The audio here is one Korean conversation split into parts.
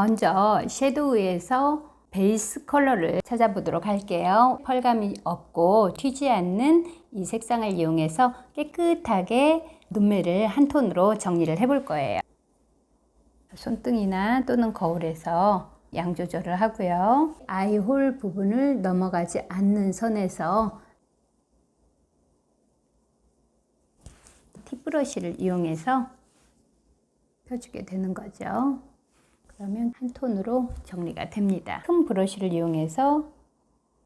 먼저 섀도우에서 베이스 컬러를 찾아보도록 할게요. 펄감이 없고 튀지 않는 이 색상을 이용해서 깨끗하게 눈매를 한 톤으로 정리를 해볼 거예요. 손등이나 또는 거울에서 양 조절을 하고요. 아이홀 부분을 넘어가지 않는 선에서 팁브러쉬를 이용해서 펴주게 되는 거죠. 그러면 한 톤으로 정리가 됩니다. 큰 브러쉬를 이용해서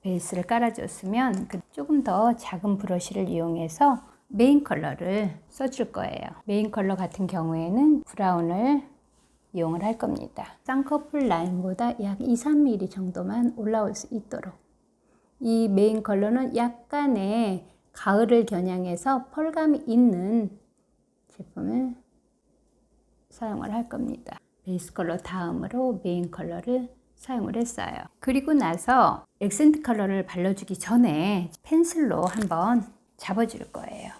베이스를 깔아줬으면 조금 더 작은 브러쉬를 이용해서 메인 컬러를 써줄 거예요. 메인 컬러 같은 경우에는 브라운을 이용을 할 겁니다. 쌍꺼풀 라인보다 약 2~3mm 정도만 올라올 수 있도록 이 메인 컬러는 약간의 가을을 겨냥해서 펄감이 있는 제품을 사용을 할 겁니다. 베이스 컬러 다음으로 메인 컬러를 사용을 했어요. 그리고 나서 액센트 컬러를 발라주기 전에 펜슬로 한번 잡아줄 거예요.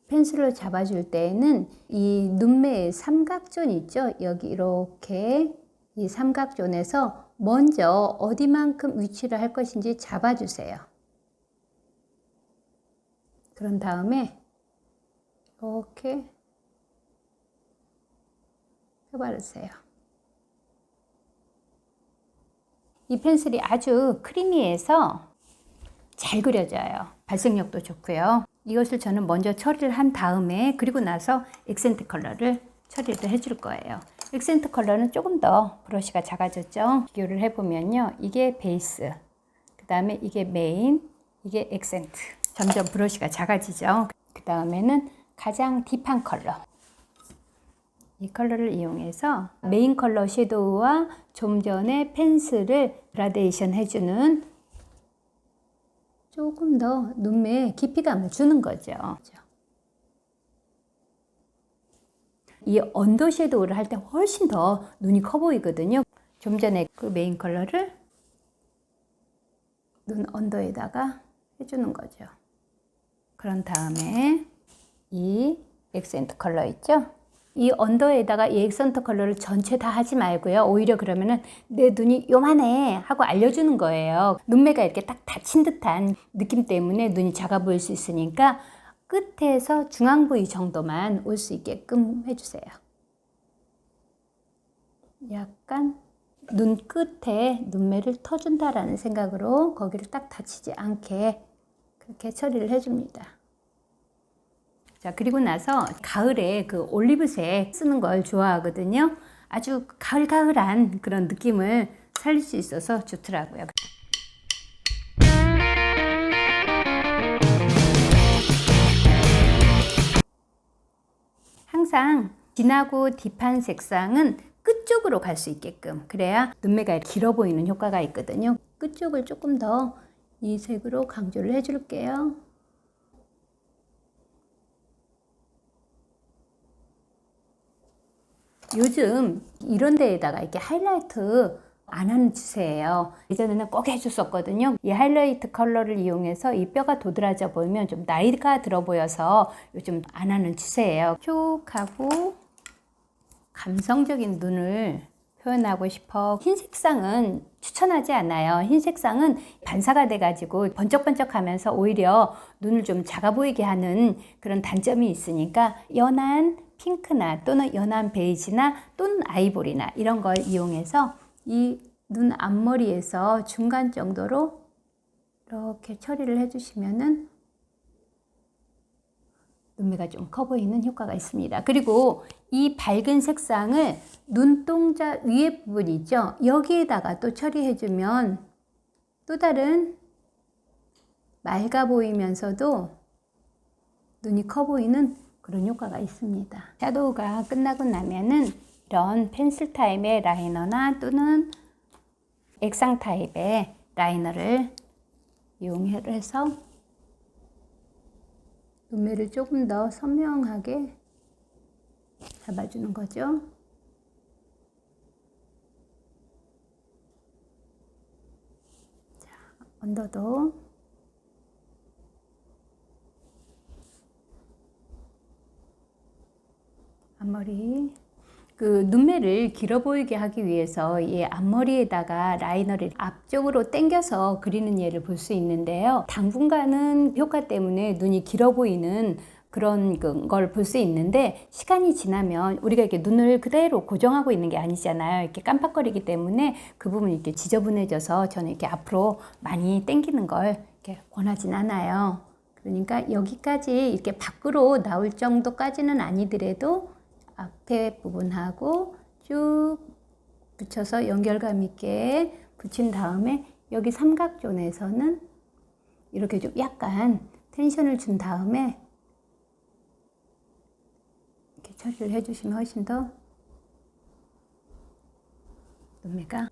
펜슬로 잡아줄 때에는 이 눈매의 삼각존 있죠? 여기 이렇게 이 삼각존에서 먼저 어디만큼 위치를 할 것인지 잡아주세요. 그런 다음에 이렇게 펴바르세요. 이 펜슬이 아주 크리미해서 잘 그려져요. 발색력도 좋고요. 이것을 저는 먼저 처리를 한 다음에 그리고 나서 액센트 컬러를 처리를 해줄 거예요. 액센트 컬러는 조금 더 브러쉬가 작아졌죠. 비교를 해보면요. 이게 베이스, 그 다음에 이게 메인, 이게 액센트. 점점 브러쉬가 작아지죠. 그 다음에는 가장 딥한 컬러. 이 컬러를 이용해서 메인 컬러 섀도우와 좀 전에 펜슬을 그라데이션 해주는 조금 더 눈매에 깊이감을 주는 거죠. 이 언더 섀도우를 할 때 훨씬 더 눈이 커 보이거든요. 좀 전에 그 메인 컬러를 눈 언더에다가 해주는 거죠. 그런 다음에 이 액센트 컬러 있죠? 이 언더에다가 이 액센트 컬러를 전체 다 하지 말고요. 오히려 그러면은 내 눈이 요만해 하고 알려주는 거예요. 눈매가 이렇게 딱 닫힌 듯한 느낌 때문에 눈이 작아 보일 수 있으니까 끝에서 중앙 부위 정도만 올 수 있게끔 해주세요. 약간 눈 끝에 눈매를 터준다라는 생각으로 거기를 딱 닫히지 않게 그렇게 처리를 해줍니다. 자, 그리고 나서 가을에 그 올리브색 쓰는 걸 좋아하거든요. 아주 가을가을한 그런 느낌을 살릴 수 있어서 좋더라고요. 항상 진하고 딥한 색상은 끝쪽으로 갈 수 있게끔 그래야 눈매가 길어 보이는 효과가 있거든요. 끝쪽을 조금 더 이 색으로 강조를 해줄게요. 요즘 이런 데에다가 이렇게 하이라이트 안 하는 추세예요. 예전에는 꼭 해줬었거든요. 이 하이라이트 컬러를 이용해서 이 뼈가 도드라져 보이면 좀 나이가 들어 보여서 요즘 안 하는 추세예요. 촉하고 감성적인 눈을 표현하고 싶어. 흰 색상은 추천하지 않아요. 흰 색상은 반사가 돼가지고 번쩍번쩍하면서 오히려 눈을 좀 작아 보이게 하는 그런 단점이 있으니까 연한 핑크나 또는 연한 베이지나 또는 아이보리나 이런 걸 이용해서 이 눈 앞머리에서 중간 정도로 이렇게 처리를 해주시면은 눈매가 좀 커 보이는 효과가 있습니다. 그리고 이 밝은 색상을 눈동자 위에 부분 있죠? 여기에다가 또 처리해주면 또 다른 맑아 보이면서도 눈이 커 보이는 그런 효과가 있습니다. 섀도우가 끝나고 나면은 이런 펜슬 타입의 라이너나 또는 액상 타입의 라이너를 이용해서 눈매를 조금 더 선명하게 잡아주는 거죠. 자, 언더도 앞머리. 그 눈매를 길어 보이게 하기 위해서 이 앞머리에다가 라이너를 앞쪽으로 당겨서 그리는 예를 볼 수 있는데요. 당분간은 효과 때문에 눈이 길어 보이는 그런 걸 볼 수 있는데, 시간이 지나면 우리가 이렇게 눈을 그대로 고정하고 있는 게 아니잖아요. 이렇게 깜빡거리기 때문에 그 부분이 이렇게 지저분해져서 저는 이렇게 앞으로 많이 당기는 걸 이렇게 권하진 않아요. 그러니까 여기까지 이렇게 밖으로 나올 정도까지는 아니더라도 앞에 부분하고 쭉 붙여서 연결감 있게 붙인 다음에 여기 삼각존에서는 이렇게 좀 약간 텐션을 준 다음에 이렇게 처리를 해주시면 훨씬 더 눈매가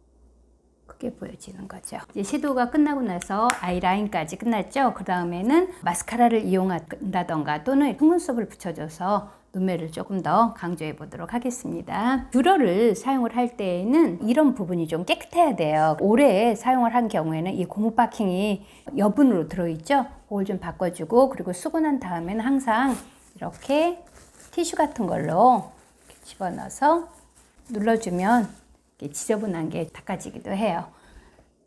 크게 보여지는 거죠. 이제 섀도우가 끝나고 나서 아이라인까지 끝났죠. 그 다음에는 마스카라를 이용한다던가 또는 속눈썹을 붙여줘서 눈매를 조금 더 강조해 보도록 하겠습니다. 뷰러를 사용을 할 때에는 이런 부분이 좀 깨끗해야 돼요. 오래 사용을 한 경우에는 이 고무 바킹이 여분으로 들어있죠. 그걸 좀 바꿔주고, 그리고 쓰고 난 다음에는 항상 이렇게 티슈 같은 걸로 이렇게 집어넣어서 눌러주면 이렇게 지저분한 게 닦아지기도 해요.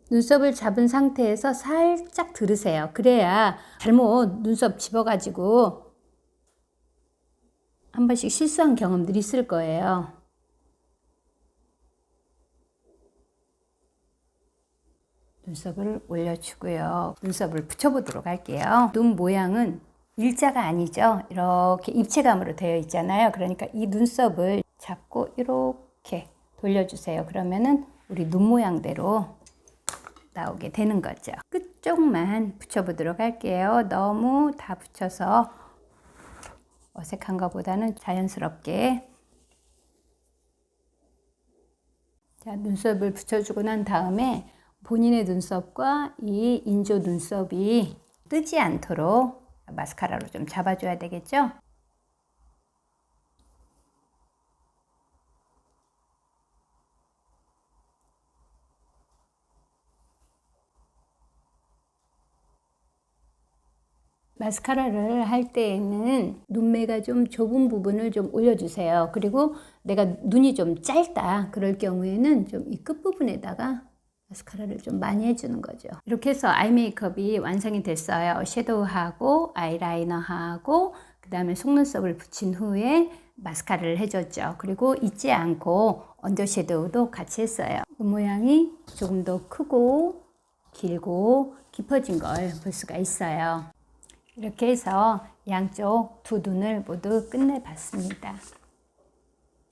눈썹을 잡은 상태에서 살짝 들으세요. 그래야 잘못 눈썹 집어가지고 한 번씩 실수한 경험들이 있을 거예요. 눈썹을 올려주고요. 눈썹을 붙여보도록 할게요. 눈 모양은 일자가 아니죠. 이렇게 입체감으로 되어 있잖아요. 그러니까 이 눈썹을 잡고 이렇게 돌려주세요. 그러면은 우리 눈 모양대로 나오게 되는 거죠. 끝쪽만 붙여보도록 할게요. 너무 다 붙여서 어색한 것보다는 자연스럽게. 자, 눈썹을 붙여주고 난 다음에 본인의 눈썹과 이 인조 눈썹이 뜨지 않도록 마스카라로 좀 잡아줘야 되겠죠? 마스카라를 할 때에는 눈매가 좀 좁은 부분을 좀 올려주세요. 그리고 내가 눈이 좀 짧다 그럴 경우에는 좀 이 끝부분에다가 마스카라를 좀 많이 해주는 거죠. 이렇게 해서 아이 메이크업이 완성이 됐어요. 섀도우하고 아이라이너하고 그 다음에 속눈썹을 붙인 후에 마스카라를 해줬죠. 그리고 잊지 않고 언더 섀도우도 같이 했어요. 눈 모양이 조금 더 크고 길고 깊어진 걸 볼 수가 있어요. 이렇게 해서 양쪽 두 눈을 모두 끝내봤습니다.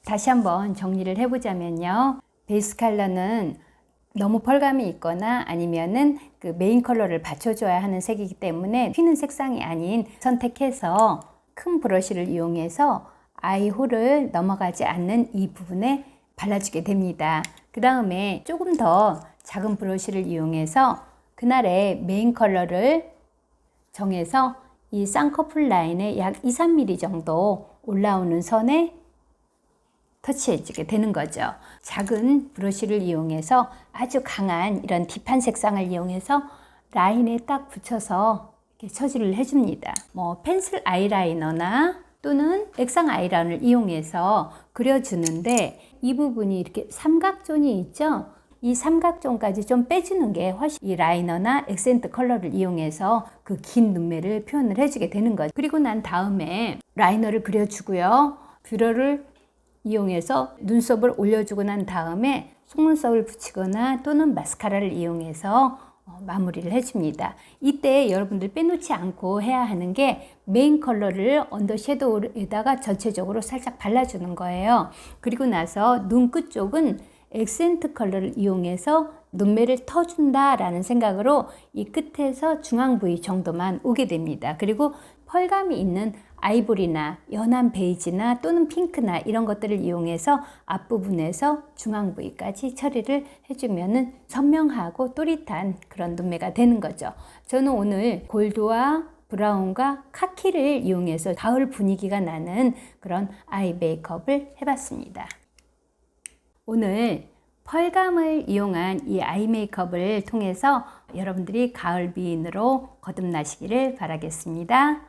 다시 한번 정리를 해보자면요. 베이스 컬러는 너무 펄감이 있거나 아니면은 그 메인 컬러를 받쳐줘야 하는 색이기 때문에 튀는 색상이 아닌 선택해서 큰 브러쉬를 이용해서 아이홀을 넘어가지 않는 이 부분에 발라주게 됩니다. 그 다음에 조금 더 작은 브러쉬를 이용해서 그날의 메인 컬러를 정해서 이 쌍꺼풀 라인에 약 2-3mm 정도 올라오는 선에 터치해주게 되는 거죠. 작은 브러쉬를 이용해서 아주 강한 이런 딥한 색상을 이용해서 라인에 딱 붙여서 이렇게 처리를 해줍니다. 뭐 펜슬 아이라이너나 또는 액상 아이라인을 이용해서 그려주는데 이 부분이 이렇게 삼각존이 있죠. 이 삼각존까지 좀 빼주는 게 훨씬 이 라이너나 액센트 컬러를 이용해서 그 긴 눈매를 표현을 해주게 되는 거죠. 그리고 난 다음에 라이너를 그려주고요. 뷰러를 이용해서 눈썹을 올려주고 난 다음에 속눈썹을 붙이거나 또는 마스카라를 이용해서 마무리를 해줍니다. 이때 여러분들 빼놓지 않고 해야 하는 게 메인 컬러를 언더 섀도우에다가 전체적으로 살짝 발라주는 거예요. 그리고 나서 눈끝 쪽은 액센트 컬러를 이용해서 눈매를 터준다 라는 생각으로 이 끝에서 중앙 부위 정도만 오게 됩니다. 그리고 펄감이 있는 아이보리나 연한 베이지나 또는 핑크나 이런 것들을 이용해서 앞부분에서 중앙 부위까지 처리를 해주면 선명하고 또릿한 그런 눈매가 되는 거죠. 저는 오늘 골드와 브라운과 카키를 이용해서 가을 분위기가 나는 그런 아이 메이크업을 해봤습니다. 오늘 펄감을 이용한 이 아이 메이크업을 통해서 여러분들이 가을 미인으로 거듭나시기를 바라겠습니다.